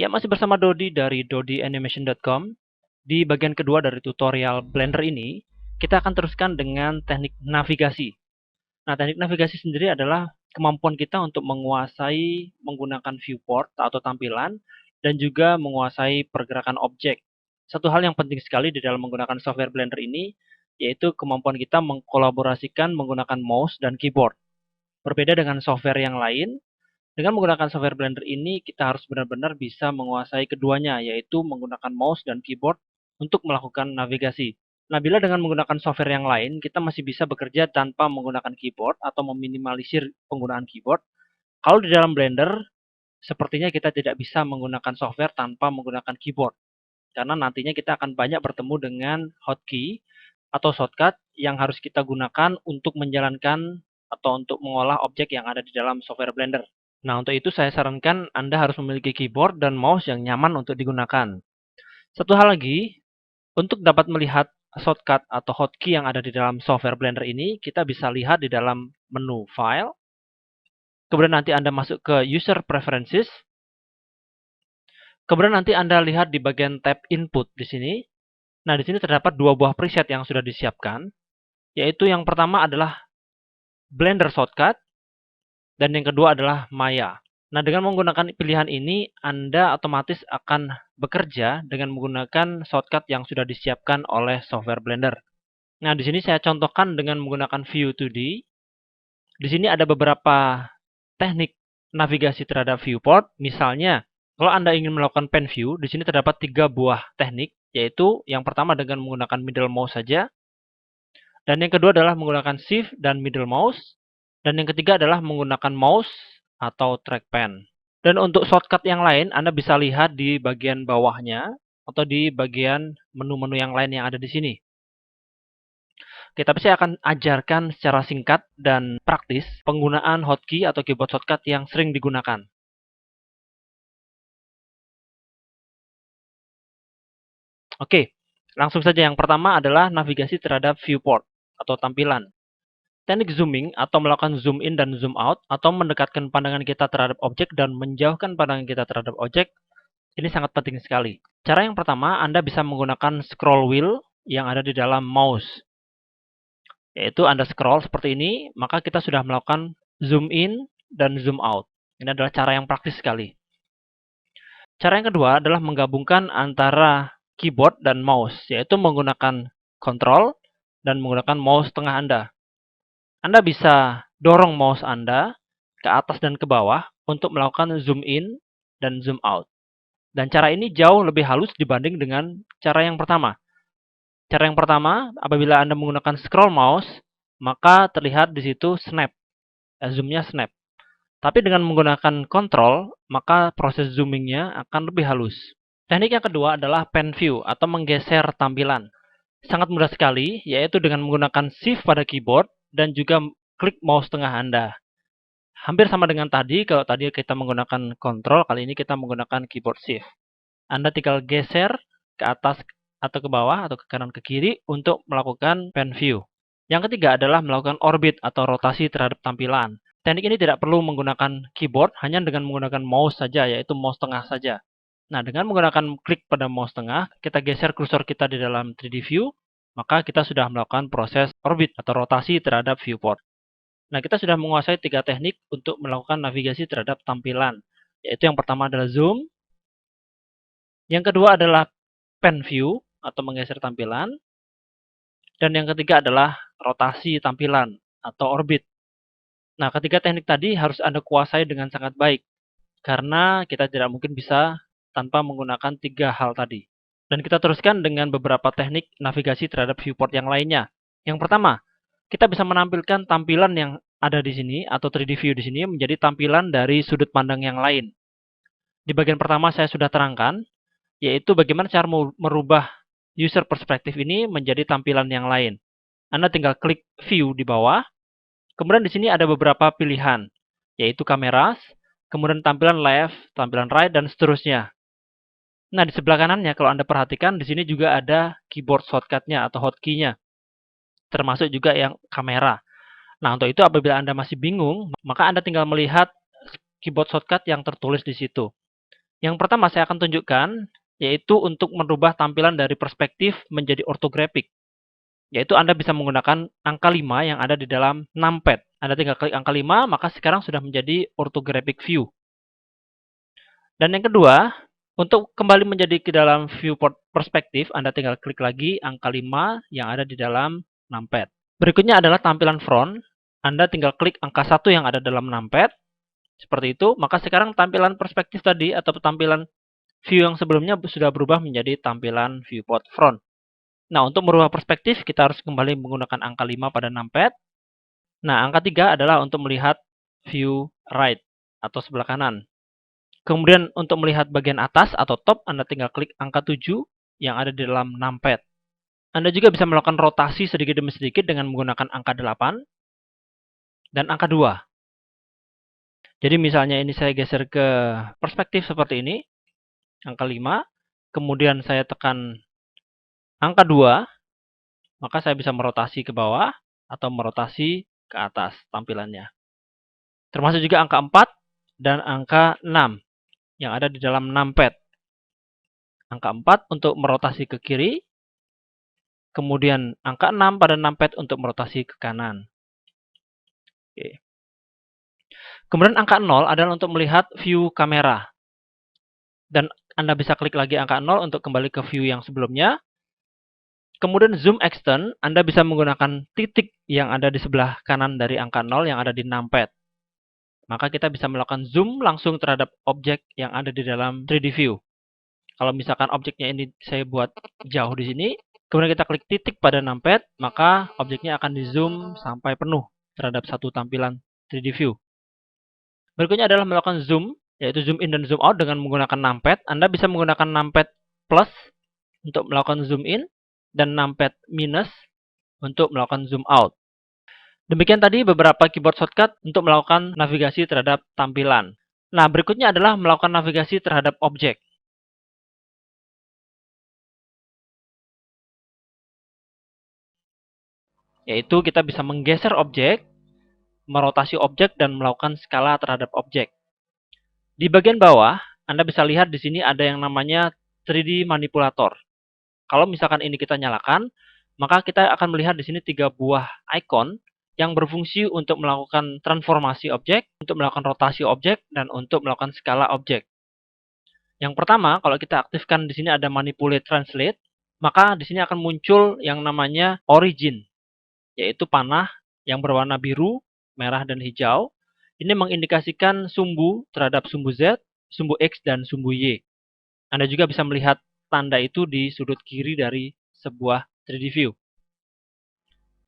Ya, masih bersama Dodi dari dodianimation.com. Di bagian kedua dari tutorial Blender ini, kita akan teruskan dengan teknik navigasi. Nah, teknik navigasi sendiri adalah kemampuan kita untuk menguasai menggunakan viewport atau tampilan dan juga menguasai pergerakan objek. Satu hal yang penting sekali di dalam menggunakan software Blender ini, yaitu kemampuan kita mengkolaborasikan menggunakan mouse dan keyboard. Berbeda dengan software yang lain, dengan menggunakan software Blender ini, kita harus benar-benar bisa menguasai keduanya, yaitu menggunakan mouse dan keyboard untuk melakukan navigasi. Nah, bila dengan menggunakan software yang lain, kita masih bisa bekerja tanpa menggunakan keyboard atau meminimalisir penggunaan keyboard. Kalau di dalam Blender, sepertinya kita tidak bisa menggunakan software tanpa menggunakan keyboard. Karena nantinya kita akan banyak bertemu dengan hotkey atau shortcut yang harus kita gunakan untuk menjalankan atau untuk mengolah objek yang ada di dalam software Blender. Nah, untuk itu saya sarankan Anda harus memiliki keyboard dan mouse yang nyaman untuk digunakan. Satu hal lagi, untuk dapat melihat shortcut atau hotkey yang ada di dalam software Blender ini, kita bisa lihat di dalam menu File. Kemudian nanti Anda masuk ke User Preferences. Kemudian nanti Anda lihat di bagian tab Input di sini. Nah, di sini terdapat dua buah preset yang sudah disiapkan, yaitu yang pertama adalah Blender Shortcut dan yang kedua adalah Maya. Nah, dengan menggunakan pilihan ini, Anda otomatis akan bekerja dengan menggunakan shortcut yang sudah disiapkan oleh software Blender. Nah, di sini saya contohkan dengan menggunakan View 2D. Di sini ada beberapa teknik navigasi terhadap viewport. Misalnya, kalau Anda ingin melakukan pen view, di sini terdapat 3 buah teknik, yaitu yang pertama dengan menggunakan middle mouse saja, dan yang kedua adalah menggunakan shift dan middle mouse, dan yang ketiga adalah menggunakan mouse atau trackpad. Dan untuk shortcut yang lain, Anda bisa lihat di bagian bawahnya atau di bagian menu-menu yang lain yang ada di sini. Oke, tapi saya akan ajarkan secara singkat dan praktis penggunaan hotkey atau keyboard shortcut yang sering digunakan. Oke, langsung saja yang pertama adalah navigasi terhadap viewport atau tampilan. Teknik zooming atau melakukan zoom in dan zoom out atau mendekatkan pandangan kita terhadap objek dan menjauhkan pandangan kita terhadap objek ini sangat penting sekali. Cara yang pertama, Anda bisa menggunakan scroll wheel yang ada di dalam mouse. Yaitu Anda scroll seperti ini, maka kita sudah melakukan zoom in dan zoom out. Ini adalah cara yang praktis sekali. Cara yang kedua adalah menggabungkan antara keyboard dan mouse, yaitu menggunakan control dan menggunakan mouse tengah Anda. Anda bisa dorong mouse Anda ke atas dan ke bawah untuk melakukan zoom in dan zoom out. Dan cara ini jauh lebih halus dibanding dengan cara yang pertama. Cara yang pertama, apabila Anda menggunakan scroll mouse, maka terlihat di situ snap. Zoom-nya snap. Tapi dengan menggunakan control, maka proses zoomingnya akan lebih halus. Teknik yang kedua adalah pen view atau menggeser tampilan. Sangat mudah sekali, yaitu dengan menggunakan shift pada keyboard dan juga klik mouse tengah Anda. Hampir sama dengan tadi, kalau tadi kita menggunakan control, kali ini kita menggunakan keyboard shift. Anda tinggal geser ke atas atau ke bawah atau ke kanan ke kiri untuk melakukan pen view. Yang ketiga adalah melakukan orbit atau rotasi terhadap tampilan. Teknik ini tidak perlu menggunakan keyboard, hanya dengan menggunakan mouse saja, yaitu mouse tengah saja. Nah, dengan menggunakan klik pada mouse tengah, kita geser kursor kita di dalam 3D view, maka kita sudah melakukan proses orbit atau rotasi terhadap viewport. Nah, kita sudah menguasai 3 teknik untuk melakukan navigasi terhadap tampilan, yaitu yang pertama adalah zoom, yang kedua adalah pen view atau menggeser tampilan, dan yang ketiga adalah rotasi tampilan atau orbit. Nah, ketiga teknik tadi harus Anda kuasai dengan sangat baik, karena kita tidak mungkin bisa tanpa menggunakan 3 hal tadi. Dan kita teruskan dengan beberapa teknik navigasi terhadap viewport yang lainnya. Yang pertama, kita bisa menampilkan tampilan yang ada di sini atau 3D view di sini menjadi tampilan dari sudut pandang yang lain. Di bagian pertama saya sudah terangkan, yaitu bagaimana cara merubah user perspektif ini menjadi tampilan yang lain. Anda tinggal klik view di bawah. Kemudian di sini ada beberapa pilihan, yaitu kamera, kemudian tampilan left, tampilan right, dan seterusnya. Nah, di sebelah kanannya kalau Anda perhatikan, di sini juga ada keyboard shortcut-nya atau hotkey-nya, termasuk juga yang kamera. Nah, untuk itu apabila Anda masih bingung, maka Anda tinggal melihat keyboard shortcut yang tertulis di situ. Yang pertama saya akan tunjukkan, yaitu untuk merubah tampilan dari perspektif menjadi ortografik. Yaitu Anda bisa menggunakan angka 5 yang ada di dalam numpad. Anda tinggal klik angka 5, maka sekarang sudah menjadi orthographic view. Dan yang kedua, untuk kembali menjadi ke dalam view perspektif, Anda tinggal klik lagi angka 5 yang ada di dalam numpad. Berikutnya adalah tampilan front. Anda tinggal klik angka 1 yang ada dalam numpad. Seperti itu, maka sekarang tampilan perspektif tadi atau tampilan view yang sebelumnya sudah berubah menjadi tampilan viewport front. Nah, untuk merubah perspektif, kita harus kembali menggunakan angka 5 pada numpad. Nah, angka 3 adalah untuk melihat view right atau sebelah kanan. Kemudian untuk melihat bagian atas atau top, Anda tinggal klik angka 7 yang ada di dalam numpad. Anda juga bisa melakukan rotasi sedikit demi sedikit dengan menggunakan angka 8 dan angka 2. Jadi misalnya ini saya geser ke perspektif seperti ini, angka 5, kemudian saya tekan angka 2, maka saya bisa merotasi ke bawah atau merotasi ke atas tampilannya. Termasuk juga angka 4 dan angka 6 yang ada di dalam numpad. Angka 4 untuk merotasi ke kiri, kemudian angka 6 pada numpad untuk merotasi ke kanan. Oke. Kemudian angka 0 adalah untuk melihat view kamera. Dan Anda bisa klik lagi angka 0 untuk kembali ke view yang sebelumnya. Kemudian zoom extend, Anda bisa menggunakan titik yang ada di sebelah kanan dari angka 0 yang ada di numpad. Maka kita bisa melakukan zoom langsung terhadap objek yang ada di dalam 3D view. Kalau misalkan objeknya ini saya buat jauh di sini, kemudian kita klik titik pada numpad, maka objeknya akan di zoom sampai penuh terhadap satu tampilan 3D view. Berikutnya adalah melakukan zoom, yaitu zoom in dan zoom out dengan menggunakan numpad. Anda bisa menggunakan numpad plus untuk melakukan zoom in, dan numpad minus untuk melakukan zoom out. Demikian tadi beberapa keyboard shortcut untuk melakukan navigasi terhadap tampilan. Nah, berikutnya adalah melakukan navigasi terhadap objek. Yaitu kita bisa menggeser objek, merotasi objek, dan melakukan skala terhadap objek. Di bagian bawah, Anda bisa lihat di sini ada yang namanya 3D manipulator. Kalau misalkan ini kita nyalakan, maka kita akan melihat di sini 3 buah icon yang berfungsi untuk melakukan transformasi objek, untuk melakukan rotasi objek, dan untuk melakukan skala objek. Yang pertama, kalau kita aktifkan di sini ada manipulate translate, maka di sini akan muncul yang namanya origin, yaitu panah yang berwarna biru, merah, dan hijau. Ini mengindikasikan sumbu terhadap sumbu Z, sumbu X, dan sumbu Y. Anda juga bisa melihat tanda itu di sudut kiri dari sebuah 3D view.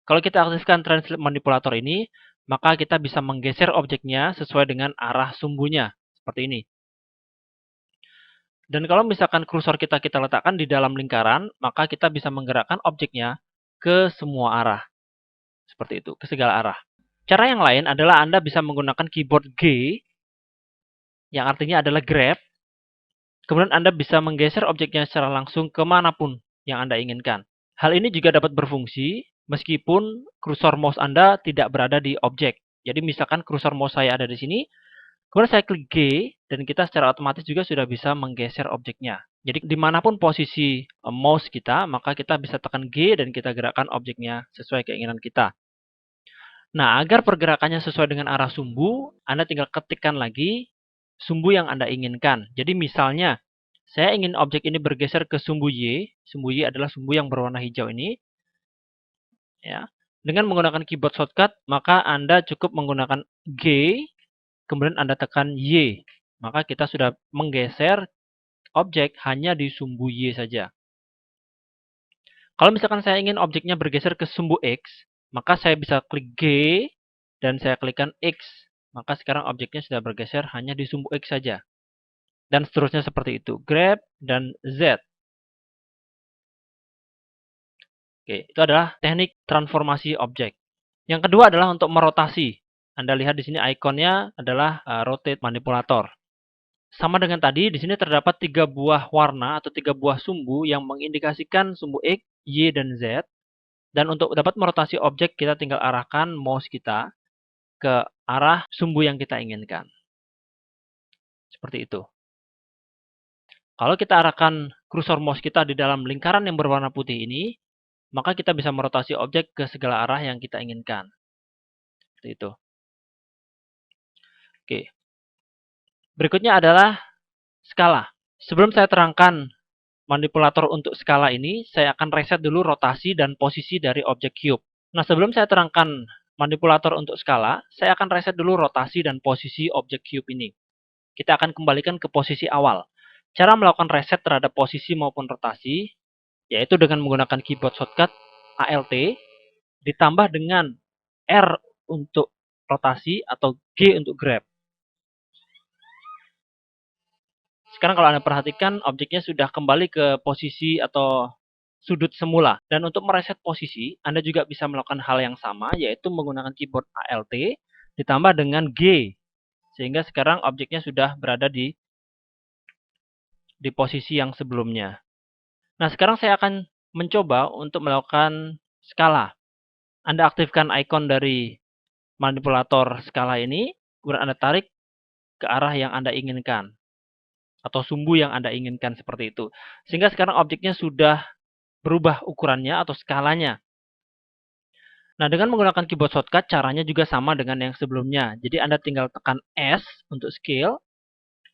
Kalau kita aktifkan translate manipulator ini, maka kita bisa menggeser objeknya sesuai dengan arah sumbunya, seperti ini. Dan kalau misalkan kursor kita letakkan di dalam lingkaran, maka kita bisa menggerakkan objeknya ke semua arah. Seperti itu, ke segala arah. Cara yang lain adalah Anda bisa menggunakan keyboard G, yang artinya adalah grab. Kemudian Anda bisa menggeser objeknya secara langsung kemanapun yang Anda inginkan. Hal ini juga dapat berfungsi meskipun kursor mouse Anda tidak berada di objek. Jadi misalkan kursor mouse saya ada di sini, kemudian saya klik G, dan kita secara otomatis juga sudah bisa menggeser objeknya. Jadi dimanapun posisi mouse kita, maka kita bisa tekan G dan kita gerakkan objeknya sesuai keinginan kita. Nah, agar pergerakannya sesuai dengan arah sumbu, Anda tinggal ketikkan lagi sumbu yang Anda inginkan. Jadi misalnya, saya ingin objek ini bergeser ke sumbu Y. Sumbu Y adalah sumbu yang berwarna hijau ini. Ya. Dengan menggunakan keyboard shortcut, maka Anda cukup menggunakan G, kemudian Anda tekan Y. Maka kita sudah menggeser objek hanya di sumbu Y saja. Kalau misalkan saya ingin objeknya bergeser ke sumbu X, maka saya bisa klik G, dan saya klikkan X. Maka sekarang objeknya sudah bergeser hanya di sumbu X saja. Dan seterusnya seperti itu. Grab dan Z. Oke, itu adalah teknik transformasi objek. Yang kedua adalah untuk merotasi. Anda lihat di sini ikonnya adalah rotate manipulator. Sama dengan tadi, di sini terdapat 3 buah warna atau 3 buah sumbu yang mengindikasikan sumbu X, Y, dan Z. Dan untuk dapat merotasi objek, kita tinggal arahkan mouse kita ke arah sumbu yang kita inginkan. Seperti itu. Kalau kita arahkan kursor mouse kita di dalam lingkaran yang berwarna putih ini, maka kita bisa merotasi objek ke segala arah yang kita inginkan. Seperti itu. Oke. Berikutnya adalah skala. Sebelum saya terangkan manipulator untuk skala ini, saya akan reset dulu rotasi dan posisi dari objek cube. Nah, sebelum saya terangkan manipulator untuk skala, saya akan reset dulu rotasi dan posisi objek cube ini. Kita akan kembalikan ke posisi awal. Cara melakukan reset terhadap posisi maupun rotasi, yaitu dengan menggunakan keyboard shortcut Alt, ditambah dengan R untuk rotasi atau G untuk grab. Sekarang kalau Anda perhatikan, objeknya sudah kembali ke posisi atau sudut semula. Dan untuk mereset posisi, Anda juga bisa melakukan hal yang sama, yaitu menggunakan keyboard Alt ditambah dengan G. Sehingga sekarang objeknya sudah berada di posisi yang sebelumnya. Nah, sekarang saya akan mencoba untuk melakukan skala. Anda aktifkan ikon dari manipulator skala ini, kemudian Anda tarik ke arah yang Anda inginkan. Atau sumbu yang Anda inginkan seperti itu. Sehingga sekarang objeknya sudah berubah ukurannya atau skalanya. Nah, dengan menggunakan keyboard shortcut, caranya juga sama dengan yang sebelumnya. Jadi, Anda tinggal tekan S untuk scale.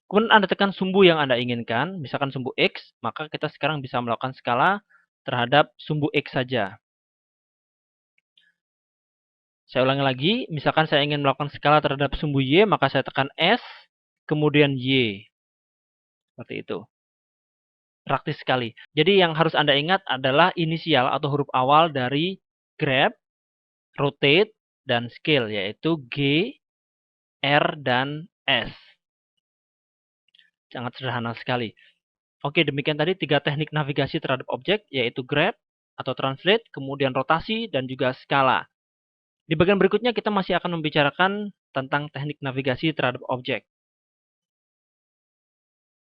Kemudian Anda tekan sumbu yang Anda inginkan, misalkan sumbu X, maka kita sekarang bisa melakukan skala terhadap sumbu X saja. Saya ulangi lagi, misalkan saya ingin melakukan skala terhadap sumbu Y, maka saya tekan S, kemudian Y. Seperti itu. Praktis sekali. Jadi yang harus Anda ingat adalah inisial atau huruf awal dari grab, rotate, dan scale, yaitu G, R, dan S. Sangat sederhana sekali. Oke, demikian tadi 3 teknik navigasi terhadap objek, yaitu grab atau translate, kemudian rotasi, dan juga skala. Di bagian berikutnya kita masih akan membicarakan tentang teknik navigasi terhadap objek.